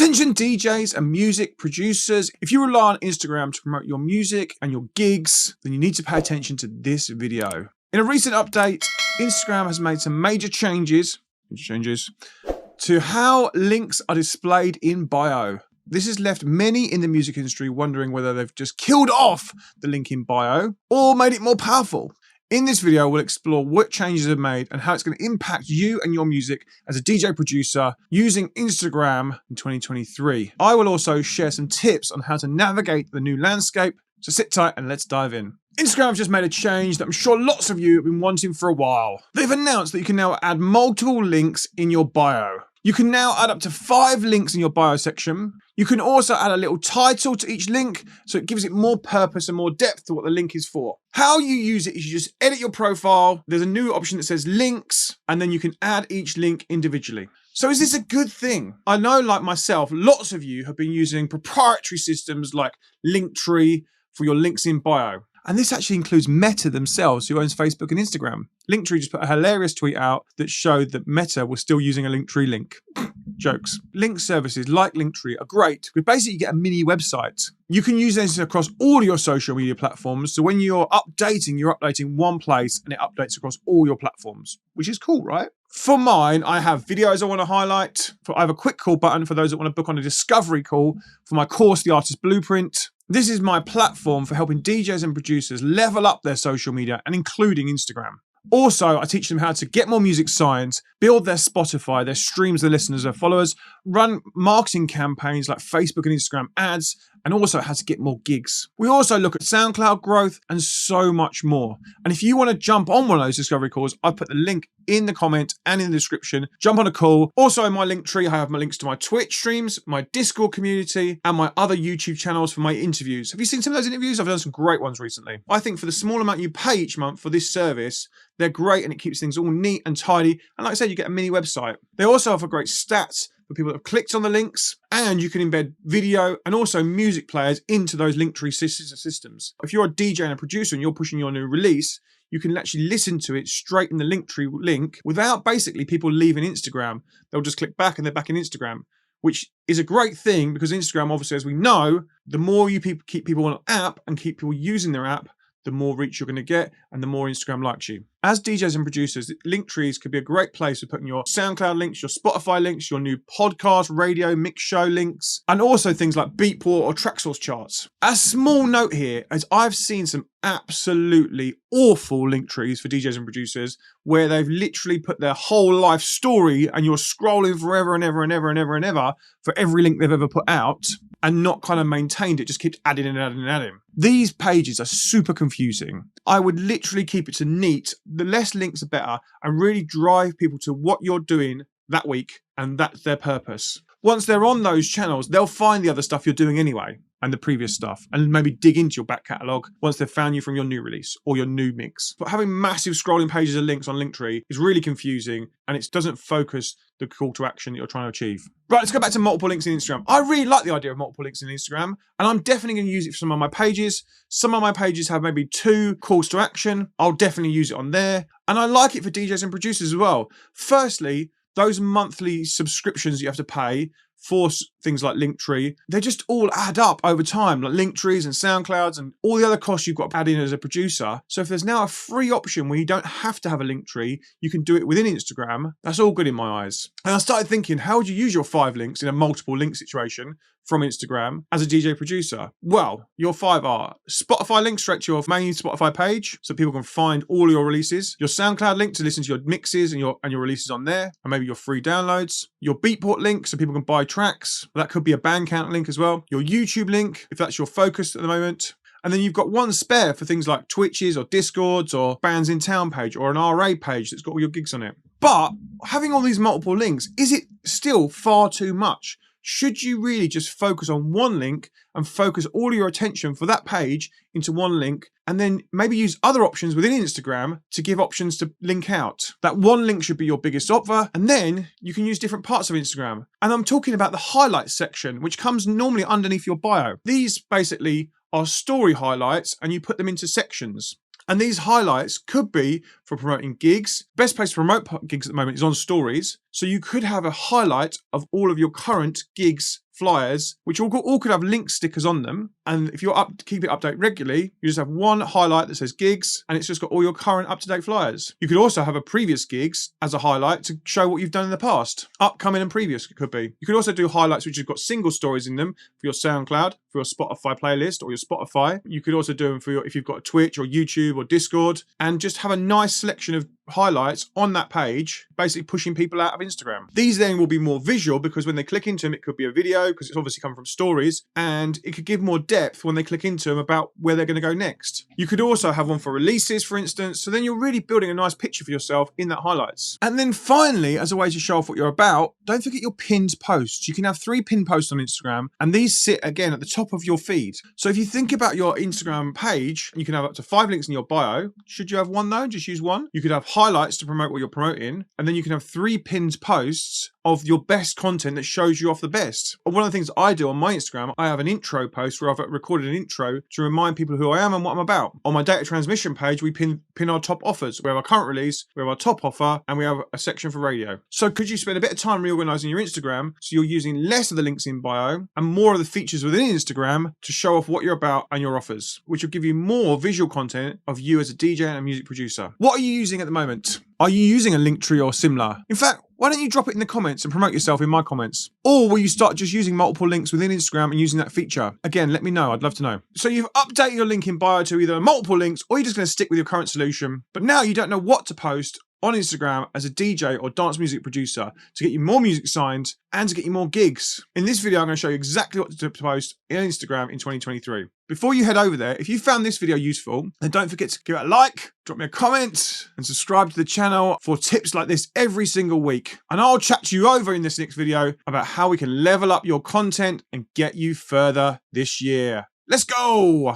Attention DJs and music producers, if you rely on Instagram to promote your music and your gigs, then you need to pay attention to this video. In a recent update, Instagram has made some major changes to how links are displayed in bio. This has left many in the music industry wondering whether they've just killed off the link in bio or made it more powerful. In this video, we'll explore what changes are made and how it's going to impact you and your music as a DJ producer using Instagram in 2023. I will also share some tips on how to navigate the new landscape. So sit tight and let's dive in. Instagram have just made a change that I'm sure lots of you have been wanting for a while. They've announced that you can now add multiple links in your bio. You can now add up to 5 links in your bio section. You can also add a little title to each link, so it gives it more purpose and more depth to what the link is for. How you use it is you just edit your profile. There's a new option that says links, and then you can add each link individually. So is this a good thing? I know, like myself, lots of you have been using proprietary systems like Linktree for your links in bio. And this actually includes Meta themselves, who owns Facebook and Instagram. Linktree just put a hilarious tweet out that showed that Meta was still using a Linktree link. Jokes. Link services like Linktree are great because basically you get a mini website. You can use this across all your social media platforms. So when you're updating one place and it updates across all your platforms, which is cool, right? For mine, I have videos I want to highlight. I have a quick call button for those that want to book on a discovery call for my course, The Artist Blueprint. This is my platform for helping DJs and producers level up their social media and including Instagram. Also, I teach them how to get more music signed, build their Spotify, their streams, their listeners, their followers, run marketing campaigns like Facebook and Instagram ads, and also how to get more gigs. We also look at SoundCloud growth and so much more. And if you want to jump on one of those discovery calls, I've put the link in the comment and in the description. Jump on a call. Also in my Linktree, I have my links to my Twitch streams, my Discord community, and my other YouTube channels for my interviews. Have you seen some of those interviews? I've done some great ones recently. I think for the small amount you pay each month for this service, they're great and it keeps things all neat and tidy. And like I said, you get a mini website. They also offer great stats for people that have clicked on the links, and you can embed video and also music players into those Linktree systems. If you're a DJ and a producer and you're pushing your new release, you can actually listen to it straight in the Linktree link without basically people leaving Instagram. They'll just click back and they're back in Instagram, which is a great thing because Instagram, obviously, as we know, the more you keep people on an app and keep people using their app, the more reach you're going to get and the more Instagram likes you. As DJs and producers, Linktrees could be a great place for putting your SoundCloud links, your Spotify links, your new podcast, radio, mix show links, and also things like Beatport or Traxsource charts. A small note here, as I've seen some absolutely awful Linktrees for DJs and producers where they've literally put their whole life story and you're scrolling forever and ever and ever and ever and ever for every link they've ever put out and not kind of maintained it, just keeps adding and adding and adding. These pages are super confusing. I would literally keep it to neat. The less links the better, and really drive people to what you're doing that week, and that's their purpose. Once they're on those channels, they'll find the other stuff you're doing anyway, and the previous stuff, and maybe dig into your back catalogue once they've found you from your new release or your new mix. But having massive scrolling pages of links on Linktree is really confusing, and it doesn't focus the call to action that you're trying to achieve. Right, let's go back to multiple links in Instagram. I really like the idea of multiple links in Instagram, and I'm definitely going to use it for some of my pages. Some of my pages have maybe 2 calls to action. I'll definitely use it on there. And I like it for DJs and producers as well. Firstly, those monthly subscriptions you have to pay for things like Linktree, they just all add up over time, like Linktrees and SoundClouds and all the other costs you've got to add in as a producer. So if there's now a free option where you don't have to have a Linktree, you can do it within Instagram. That's all good in my eyes. And I started thinking, how would you use your 5 links in a multiple link situation from Instagram as a DJ producer? Well, your 5 are Spotify link straight to your main Spotify page so people can find all your releases, your SoundCloud link to listen to your mixes and your releases on there, and maybe your free downloads, your Beatport link so people can buy tracks. That could be a Bandcamp link as well, your YouTube link if that's your focus at the moment. And then you've got one spare for things like Twitches or Discords or Bands in Town page or an RA page that's got all your gigs on it. But having all these multiple links, is it still far too much? Should you really just focus on one link and focus all your attention for that page into one link, and then maybe use other options within Instagram to give options to link out? That one link should be your biggest offer, and then you can use different parts of Instagram. And I'm talking about the highlights section, which comes normally underneath your bio. These basically are story highlights, and you put them into sections. And these highlights could be for promoting gigs. Best place to promote gigs at the moment is on stories. So you could have a highlight of all of your current gigs flyers, which all could have link stickers on them. And if you're keep it update regularly, you just have one highlight that says gigs, and it's just got all your current up-to-date flyers. You could also have a previous gigs as a highlight to show what you've done in the past. Upcoming and previous it could be. You could also do highlights which have got single stories in them for your SoundCloud, for your Spotify playlist or your Spotify. You could also do them for if you've got a Twitch or YouTube or Discord, and just have a nice selection of highlights on that page, basically pushing people out of Instagram. These then will be more visual because when they click into them, it could be a video because it's obviously come from stories, and it could give more depth when they click into them about where they're going to go next. You could also have one for releases, for instance, so then you're really building a nice picture for yourself in that highlights. And then finally, as a way to show off what you're about, don't forget your pinned posts. You can have 3 pinned posts on Instagram, and these sit again at the top of your feed. So if you think about your Instagram page, you can have up to 5 links in your bio. Should you have one though? Just use one. You could have highlights to promote what you're promoting, and then you can have 3 pinned posts of your best content that shows you off the best. One of the things I do on my Instagram, I have an intro post where I've recorded an intro to remind people who I am and what I'm about. On my data transmission page, we pin our top offers. We have our current release, we have our top offer, and we have a section for radio. So could you spend a bit of time reorganizing your Instagram so you're using less of the links in bio and more of the features within Instagram to show off what you're about and your offers, which will give you more visual content of you as a DJ and a music producer. What are you using at the moment? Are you using a Linktree or similar? In fact, why don't you drop it in the comments and promote yourself in my comments? Or will you start just using multiple links within Instagram and using that feature? Again, let me know. I'd love to know. So you've updated your link in bio to either multiple links or you're just going to stick with your current solution. But now you don't know what to post on Instagram as a DJ or dance music producer to get you more music signed and to get you more gigs. In this video, I'm going to show you exactly what to post on Instagram in 2023. Before you head over there, if you found this video useful, then don't forget to give it a like, drop me a comment, and subscribe to the channel for tips like this every single week. And I'll chat to you over in this next video about how we can level up your content and get you further this year. Let's go!